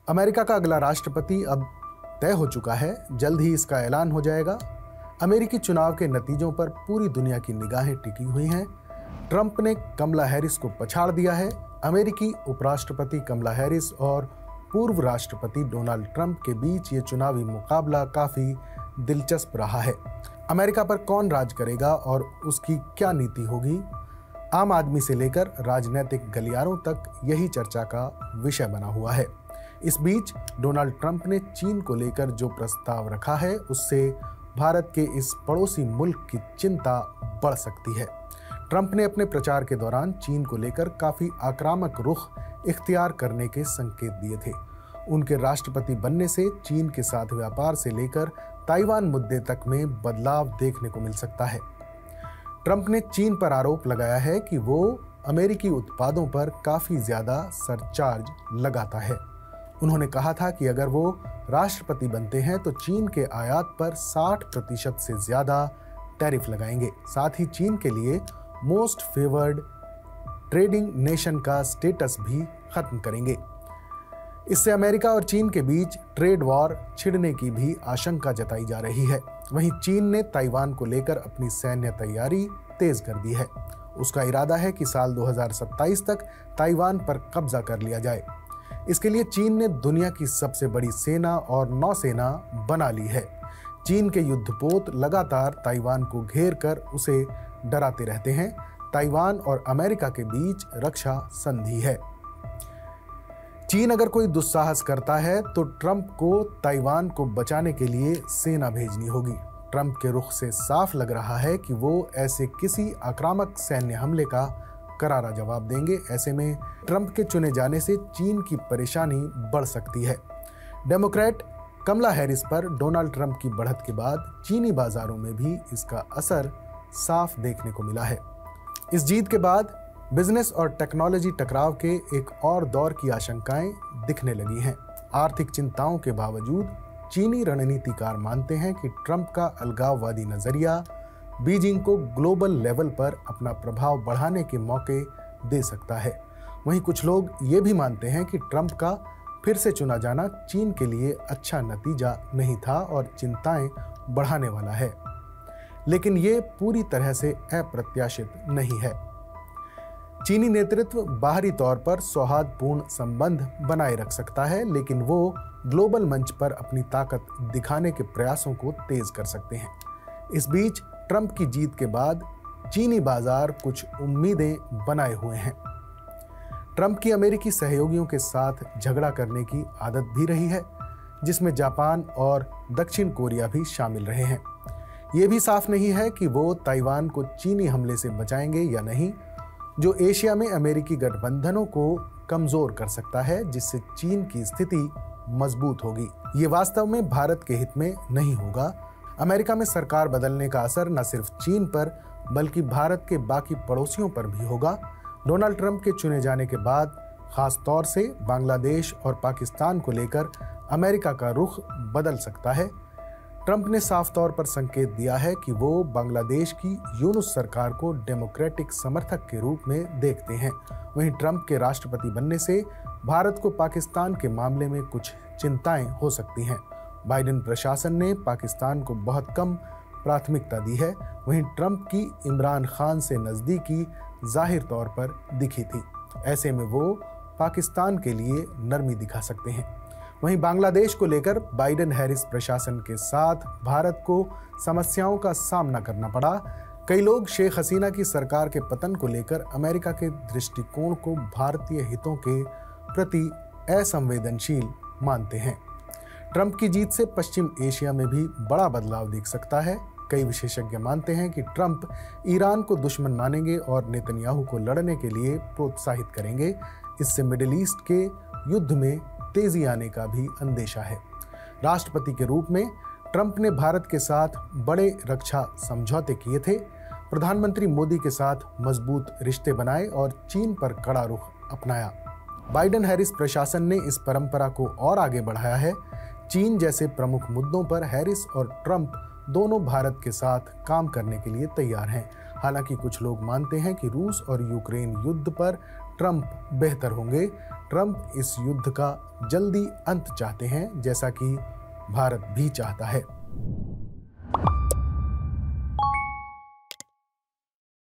America का अगला राष्ट्रपति अब तय हो चुका है, जल्द ही इसका ऐलान हो जाएगा। अमेरिकी चुनाव के नतीजों पर पूरी दुनिया की निगाहें टिकी हुई हैं। ट्रंप ने कमला हैरिस को पछाड़ दिया है। अमेरिकी उपराष्ट्रपति कमला हैरिस और पूर्व राष्ट्रपति डोनाल्ड ट्रंप के बीच ये चुनावी मुकाबला काफी दिलचस्प रहा है। अमेरिका पर कौन राज करेगा और उसकी क्या नीति होगी, आम आदमी से लेकर राजनीतिक गलियारों तक यही चर्चा का विषय बना हुआ है। इस बीच डोनाल्ड ट्रंप ने चीन को लेकर जो प्रस्ताव रखा है, उससे भारत के इस पड़ोसी मुल्क की चिंता बढ़ सकती है। ट्रंप ने अपने प्रचार के दौरान चीन को लेकर काफी आक्रामक रुख इख्तियार करने के संकेत दिए थे। उनके राष्ट्रपति बनने से चीन के साथ व्यापार से लेकर ताइवान मुद्दे तक में बदलाव देखने को मिल सकता है। ट्रंप ने चीन पर आरोप लगाया है कि वो अमेरिकी उत्पादों पर काफी ज्यादा सरचार्ज लगाता है। उन्होंने कहा था कि अगर वो राष्ट्रपति बनते हैं तो चीन के आयात पर 60% से ज्यादा टैरिफ लगाएंगे। साथ ही चीन के लिए मोस्ट फेवर्ड ट्रेडिंग नेशन का स्टेटस भी खत्म करेंगे। इससे अमेरिका और चीन के बीच ट्रेड वॉर छिड़ने की भी आशंका जताई जा रही है। वहीं चीन ने ताइवान को लेकर अपनी सैन्य तैयारी तेज कर दी है। उसका इरादा है कि साल 2027 तक ताइवान पर कब्जा कर लिया जाए। इसके लिए चीन ने दुनिया की सबसे बड़ी सेना और नौसेना बना ली है। चीन के युद्धपोत लगातार ताइवान को घेर कर उसे डराते रहते हैं। ताइवान और अमेरिका के बीच रक्षा संधि है। चीन अगर कोई दुस्साहस करता है तो ट्रंप को ताइवान को बचाने के लिए सेना भेजनी होगी। ट्रंप के रुख से साफ लग रहा है कि वो ऐसे किसी आक्रामक सैन्य हमले का करारा जवाब देंगे। ऐसे में ट्रंप के चुने जाने से चीन की परेशानी बढ़ सकती है। डेमोक्रेट कमला हैरिस पर डोनाल्ड ट्रंप की बढ़त के बाद चीनी बाजारों में भी इसका असर साफ देखने को मिला है। इस जीत के बाद बिजनेस और टेक्नोलॉजी टकराव के एक और दौर की आशंकाएं दिखने लगी हैं। आर्थिक चिंताओं के बावजूद चीनी रणनीतिकार मानते हैं कि ट्रंप का अलगाववादी नजरिया बीजिंग को ग्लोबल लेवल पर अपना प्रभाव बढ़ाने के मौके दे सकता है। वहीं कुछ लोग ये भी मानते हैं कि ट्रंप का फिर से चुना जाना चीन के लिए अच्छा नतीजा नहीं था और चिंताएं बढ़ाने वाला है। लेकिन ये पूरी तरह से अप्रत्याशित नहीं है। चीनी नेतृत्व बाहरी तौर पर सौहार्दपूर्ण संबंध बनाए रख सकता है, लेकिन वो ग्लोबल मंच पर अपनी ताकत दिखाने के प्रयासों को तेज कर सकते हैं। इस बीच ट्रंप की जीत के बाद चीनी बाजार कुछ उम्मीदें बनाए हुए हैं। ट्रंप की अमेरिकी सहयोगियों के साथ झगड़ा करने की आदत भी रही है, जिसमें जापान और दक्षिण कोरिया भी शामिल रहे हैं। ये भी साफ नहीं है कि वो ताइवान को चीनी हमले से बचाएंगे या नहीं, जो एशिया में अमेरिकी गठबंधनों को कमजोर कर सकता है, जिससे चीन की स्थिति मजबूत होगी। ये वास्तव में भारत के हित में नहीं होगा। अमेरिका में सरकार बदलने का असर न सिर्फ चीन पर बल्कि भारत के बाकी पड़ोसियों पर भी होगा। डोनाल्ड ट्रंप के चुने जाने के बाद खास तौर से बांग्लादेश और पाकिस्तान को लेकर अमेरिका का रुख बदल सकता है। ट्रंप ने साफ तौर पर संकेत दिया है कि वो बांग्लादेश की यूनुस सरकार को डेमोक्रेटिक समर्थक के रूप में देखते हैं। वहीं ट्रंप के राष्ट्रपति बनने से भारत को पाकिस्तान के मामले में कुछ चिंताएं हो सकती हैं। बाइडेन प्रशासन ने पाकिस्तान को बहुत कम प्राथमिकता दी है। वहीं ट्रंप की इमरान खान से नज़दीकी जाहिर तौर पर दिखी थी। ऐसे में वो पाकिस्तान के लिए नरमी दिखा सकते हैं। वहीं बांग्लादेश को लेकर बाइडेन हैरिस प्रशासन के साथ भारत को समस्याओं का सामना करना पड़ा। कई लोग शेख हसीना की सरकार के पतन को लेकर अमेरिका के दृष्टिकोण को भारतीय हितों के प्रति असंवेदनशील मानते हैं। ट्रंप की जीत से पश्चिम एशिया में भी बड़ा बदलाव दिख सकता है। कई विशेषज्ञ मानते हैं कि ट्रंप ईरान को दुश्मन मानेंगे और नेतन्याहू को लड़ने के लिए प्रोत्साहित करेंगे। इससे मिडिल ईस्ट के युद्ध में तेजी आने का भी अंदेशा है। राष्ट्रपति के रूप में ट्रंप ने भारत के साथ बड़े रक्षा समझौते किए थे। प्रधानमंत्री मोदी के साथ मजबूत रिश्ते बनाए और चीन पर कड़ा रुख अपनाया। बाइडेन हैरिस प्रशासन ने इस परंपरा को और आगे बढ़ाया है। चीन जैसे प्रमुख मुद्दों पर हैरिस और ट्रंप दोनों भारत के साथ काम करने के लिए तैयार हैं। हालांकि कुछ लोग मानते हैं कि रूस और यूक्रेन युद्ध पर ट्रंप बेहतर होंगे। ट्रंप इस युद्ध का जल्दी अंत चाहते हैं, जैसा कि भारत भी चाहता है।